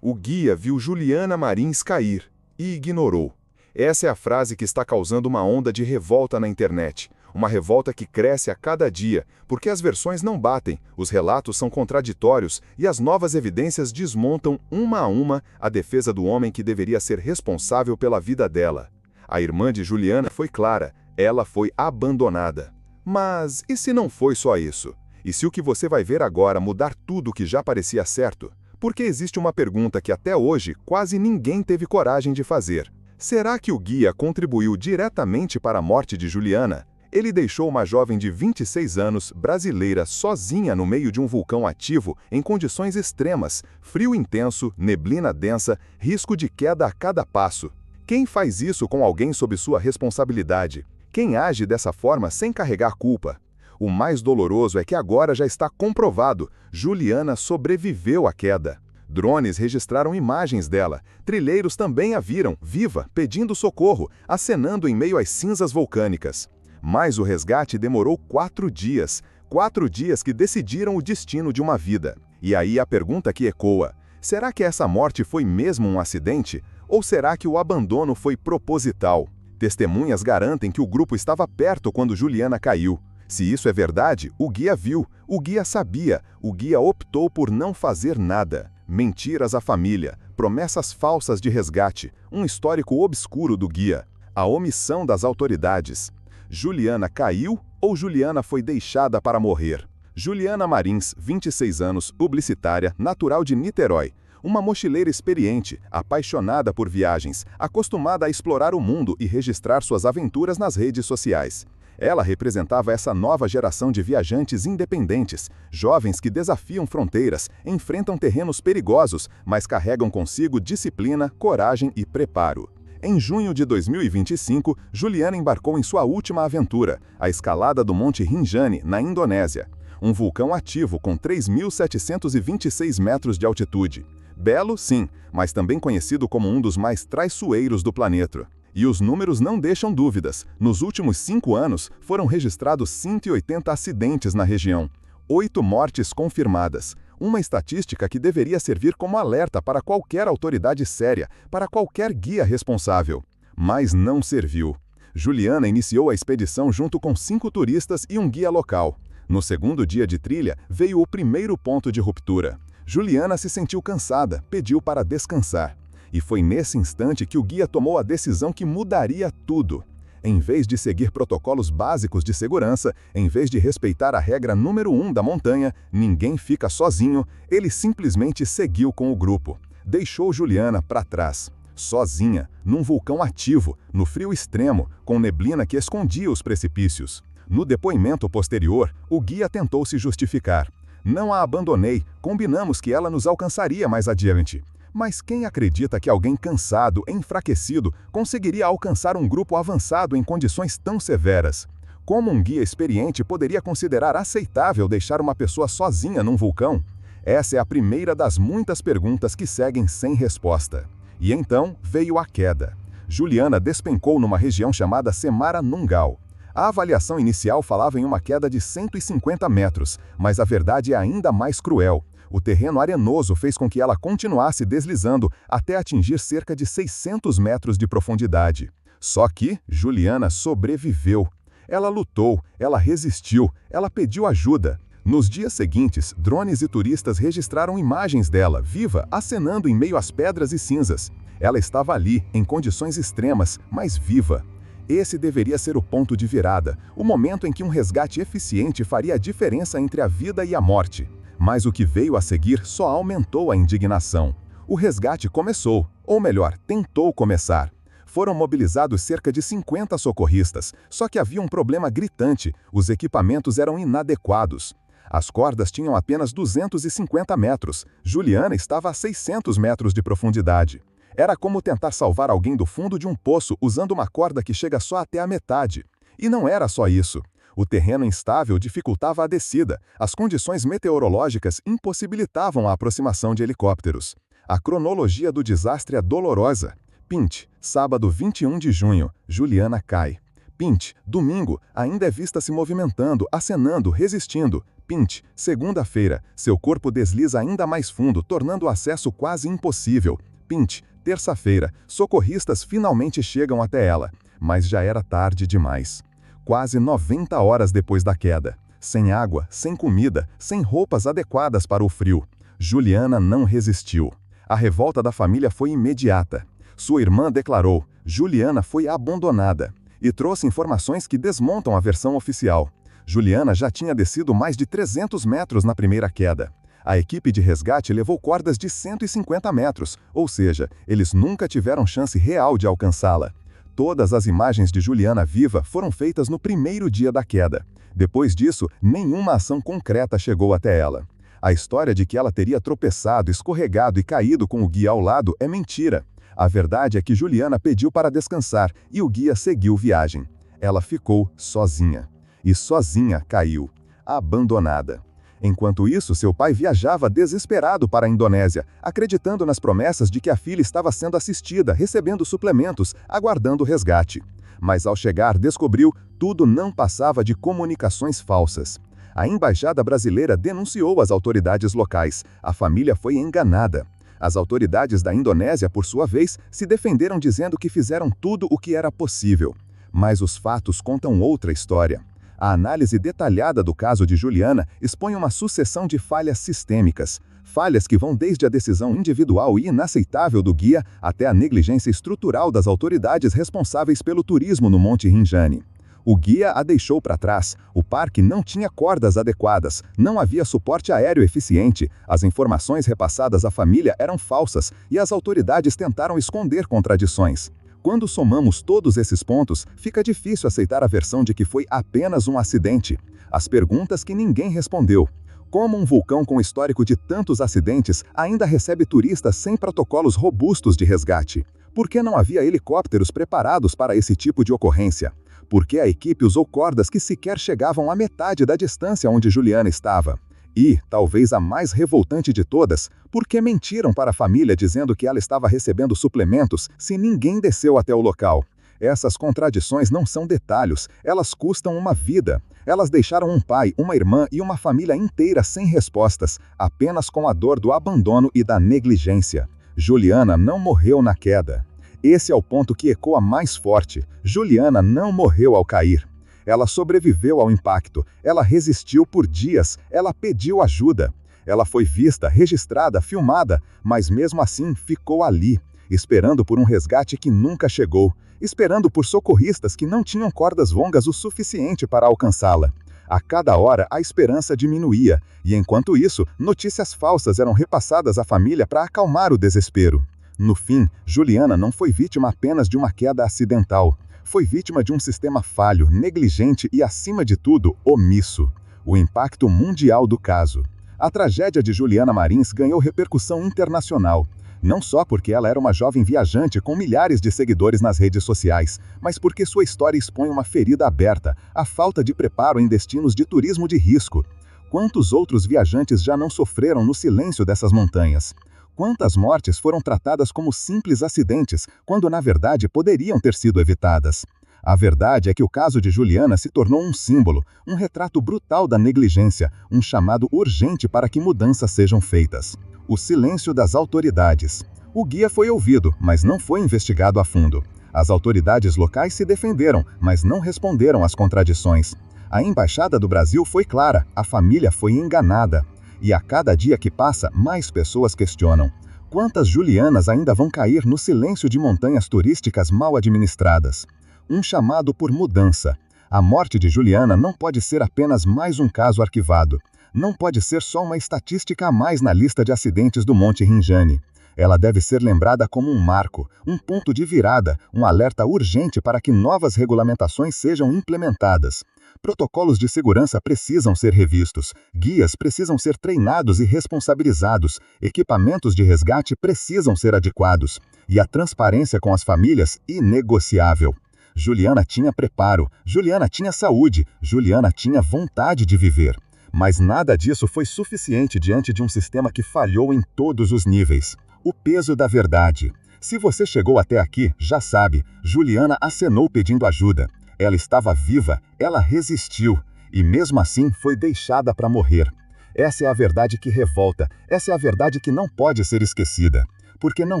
O guia viu Juliana Marins cair e ignorou. Essa é a frase que está causando uma onda de revolta na internet. Uma revolta que cresce a cada dia, porque as versões não batem, os relatos são contraditórios e as novas evidências desmontam uma a uma a defesa do homem que deveria ser responsável pela vida dela. A irmã de Juliana foi clara, ela foi abandonada. Mas e se não foi só isso? E se o que você vai ver agora mudar tudo o que já parecia certo? Porque existe uma pergunta que até hoje quase ninguém teve coragem de fazer. Será que o guia contribuiu diretamente para a morte de Juliana? Ele deixou uma jovem de 26 anos, brasileira, sozinha no meio de um vulcão ativo, em condições extremas, frio intenso, neblina densa, risco de queda a cada passo. Quem faz isso com alguém sob sua responsabilidade? Quem age dessa forma sem carregar culpa? O mais doloroso é que agora já está comprovado, Juliana sobreviveu à queda. Drones registraram imagens dela. Trilheiros também a viram, viva, pedindo socorro, acenando em meio às cinzas vulcânicas. Mas o resgate demorou 4 dias. 4 dias que decidiram o destino de uma vida. E aí a pergunta que ecoa: será que essa morte foi mesmo um acidente? Ou será que o abandono foi proposital? Testemunhas garantem que o grupo estava perto quando Juliana caiu. Se isso é verdade, o guia viu, o guia sabia, o guia optou por não fazer nada. Mentiras à família, promessas falsas de resgate, um histórico obscuro do guia, a omissão das autoridades. Juliana caiu ou Juliana foi deixada para morrer? Juliana Marins, 26 anos, publicitária, natural de Niterói. Uma mochileira experiente, apaixonada por viagens, acostumada a explorar o mundo e registrar suas aventuras nas redes sociais. Ela representava essa nova geração de viajantes independentes, jovens que desafiam fronteiras, enfrentam terrenos perigosos, mas carregam consigo disciplina, coragem e preparo. Em junho de 2025, Juliana embarcou em sua última aventura, a escalada do Monte Rinjani, na Indonésia. Um vulcão ativo com 3.726 metros de altitude. Belo, sim, mas também conhecido como um dos mais traiçoeiros do planeta. E os números não deixam dúvidas. Nos últimos 5 anos, foram registrados 180 acidentes na região. 8 mortes confirmadas. Uma estatística que deveria servir como alerta para qualquer autoridade séria, para qualquer guia responsável. Mas não serviu. Juliana iniciou a expedição junto com 5 turistas e um guia local. No segundo dia de trilha, veio o primeiro ponto de ruptura. Juliana se sentiu cansada, pediu para descansar. E foi nesse instante que o guia tomou a decisão que mudaria tudo. Em vez de seguir protocolos básicos de segurança, em vez de respeitar a regra número 1 da montanha, ninguém fica sozinho, ele simplesmente seguiu com o grupo. Deixou Juliana para trás, sozinha, num vulcão ativo, no frio extremo, com neblina que escondia os precipícios. No depoimento posterior, o guia tentou se justificar. Não a abandonei, combinamos que ela nos alcançaria mais adiante. Mas quem acredita que alguém cansado, enfraquecido, conseguiria alcançar um grupo avançado em condições tão severas? Como um guia experiente poderia considerar aceitável deixar uma pessoa sozinha num vulcão? Essa é a primeira das muitas perguntas que seguem sem resposta. E então veio a queda. Juliana despencou numa região chamada Semara Nungal. A avaliação inicial falava em uma queda de 150 metros, mas a verdade é ainda mais cruel. O terreno arenoso fez com que ela continuasse deslizando até atingir cerca de 600 metros de profundidade. Só que Juliana sobreviveu. Ela lutou, ela resistiu, ela pediu ajuda. Nos dias seguintes, drones e turistas registraram imagens dela, viva, acenando em meio às pedras e cinzas. Ela estava ali, em condições extremas, mas viva. Esse deveria ser o ponto de virada, o momento em que um resgate eficiente faria a diferença entre a vida e a morte. Mas o que veio a seguir só aumentou a indignação. O resgate começou, ou melhor, tentou começar. Foram mobilizados cerca de 50 socorristas, só que havia um problema gritante: os equipamentos eram inadequados. As cordas tinham apenas 250 metros, Juliana estava a 600 metros de profundidade. Era como tentar salvar alguém do fundo de um poço usando uma corda que chega só até a metade. E não era só isso. O terreno instável dificultava a descida, as condições meteorológicas impossibilitavam a aproximação de helicópteros. A cronologia do desastre é dolorosa. Pint, sábado 21 de junho, Juliana cai. Pint, domingo, ainda é vista se movimentando, acenando, resistindo. Pint, segunda-feira, seu corpo desliza ainda mais fundo, tornando o acesso quase impossível. Pint, terça-feira, socorristas finalmente chegam até ela, mas já era tarde demais. Quase 90 horas depois da queda. Sem água, sem comida, sem roupas adequadas para o frio. Juliana não resistiu. A revolta da família foi imediata. Sua irmã declarou: Juliana foi abandonada, e trouxe informações que desmontam a versão oficial. Juliana já tinha descido mais de 300 metros na primeira queda. A equipe de resgate levou cordas de 150 metros, ou seja, eles nunca tiveram chance real de alcançá-la. Todas as imagens de Juliana viva foram feitas no primeiro dia da queda. Depois disso, nenhuma ação concreta chegou até ela. A história de que ela teria tropeçado, escorregado e caído com o guia ao lado é mentira. A verdade é que Juliana pediu para descansar e o guia seguiu viagem. Ela ficou sozinha. E sozinha caiu, abandonada. Enquanto isso, seu pai viajava desesperado para a Indonésia, acreditando nas promessas de que a filha estava sendo assistida, recebendo suplementos, aguardando o resgate. Mas ao chegar, descobriu tudo não passava de comunicações falsas. A embaixada brasileira denunciou as autoridades locais. A família foi enganada. As autoridades da Indonésia, por sua vez, se defenderam dizendo que fizeram tudo o que era possível. Mas os fatos contam outra história. A análise detalhada do caso de Juliana expõe uma sucessão de falhas sistêmicas. Falhas que vão desde a decisão individual e inaceitável do guia até a negligência estrutural das autoridades responsáveis pelo turismo no Monte Rinjani. O guia a deixou para trás, o parque não tinha cordas adequadas, não havia suporte aéreo eficiente, as informações repassadas à família eram falsas e as autoridades tentaram esconder contradições. Quando somamos todos esses pontos, fica difícil aceitar a versão de que foi apenas um acidente. As perguntas que ninguém respondeu. Como um vulcão com histórico de tantos acidentes ainda recebe turistas sem protocolos robustos de resgate? Por que não havia helicópteros preparados para esse tipo de ocorrência? Por que a equipe usou cordas que sequer chegavam à metade da distância onde Juliana estava? E, talvez a mais revoltante de todas, por que mentiram para a família dizendo que ela estava recebendo suplementos se ninguém desceu até o local? Essas contradições não são detalhes, elas custam uma vida. Elas deixaram um pai, uma irmã e uma família inteira sem respostas, apenas com a dor do abandono e da negligência. Juliana não morreu na queda. Esse é o ponto que ecoa mais forte. Juliana não morreu ao cair. Ela sobreviveu ao impacto, ela resistiu por dias, ela pediu ajuda. Ela foi vista, registrada, filmada, mas mesmo assim ficou ali, esperando por um resgate que nunca chegou, esperando por socorristas que não tinham cordas longas o suficiente para alcançá-la. A cada hora a esperança diminuía, e enquanto isso, notícias falsas eram repassadas à família para acalmar o desespero. No fim, Juliana não foi vítima apenas de uma queda acidental. Foi vítima de um sistema falho, negligente e, acima de tudo, omisso. O impacto mundial do caso. A tragédia de Juliana Marins ganhou repercussão internacional. Não só porque ela era uma jovem viajante com milhares de seguidores nas redes sociais, mas porque sua história expõe uma ferida aberta, a falta de preparo em destinos de turismo de risco. Quantos outros viajantes já não sofreram no silêncio dessas montanhas? Quantas mortes foram tratadas como simples acidentes, quando na verdade poderiam ter sido evitadas? A verdade é que o caso de Juliana se tornou um símbolo, um retrato brutal da negligência, um chamado urgente para que mudanças sejam feitas. O silêncio das autoridades. O guia foi ouvido, mas não foi investigado a fundo. As autoridades locais se defenderam, mas não responderam às contradições. A embaixada do Brasil foi clara, a família foi enganada. E a cada dia que passa, mais pessoas questionam. Quantas Julianas ainda vão cair no silêncio de montanhas turísticas mal administradas? Um chamado por mudança. A morte de Juliana não pode ser apenas mais um caso arquivado. Não pode ser só uma estatística a mais na lista de acidentes do Monte Rinjani. Ela deve ser lembrada como um marco, um ponto de virada, um alerta urgente para que novas regulamentações sejam implementadas. Protocolos de segurança precisam ser revistos, guias precisam ser treinados e responsabilizados, equipamentos de resgate precisam ser adequados, e a transparência com as famílias inegociável. Juliana tinha preparo, Juliana tinha saúde, Juliana tinha vontade de viver. Mas nada disso foi suficiente diante de um sistema que falhou em todos os níveis. O peso da verdade. Se você chegou até aqui, já sabe, Juliana acenou pedindo ajuda. Ela estava viva, ela resistiu. e mesmo assim foi deixada para morrer. Essa é a verdade que revolta, essa é a verdade que não pode ser esquecida. Porque não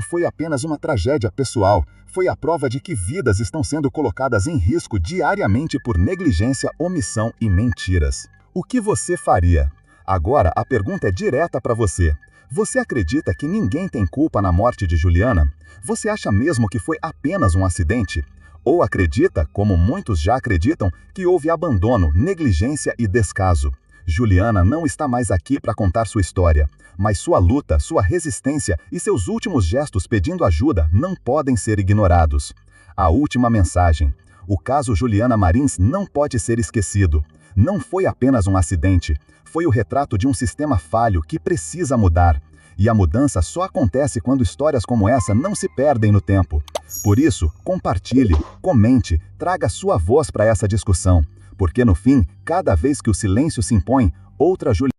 foi apenas uma tragédia pessoal, foi a prova de que vidas estão sendo colocadas em risco diariamente por negligência, omissão e mentiras. O que você faria? Agora a pergunta é direta para você. Você acredita que ninguém tem culpa na morte de Juliana? Você acha mesmo que foi apenas um acidente? Ou acredita, como muitos já acreditam, que houve abandono, negligência e descaso? Juliana não está mais aqui para contar sua história, mas sua luta, sua resistência e seus últimos gestos pedindo ajuda não podem ser ignorados. A última mensagem: o caso Juliana Marins não pode ser esquecido. Não foi apenas um acidente, foi o retrato de um sistema falho que precisa mudar. E a mudança só acontece quando histórias como essa não se perdem no tempo. Por isso, compartilhe, comente, traga sua voz para essa discussão. Porque no fim, cada vez que o silêncio se impõe, outra Juliana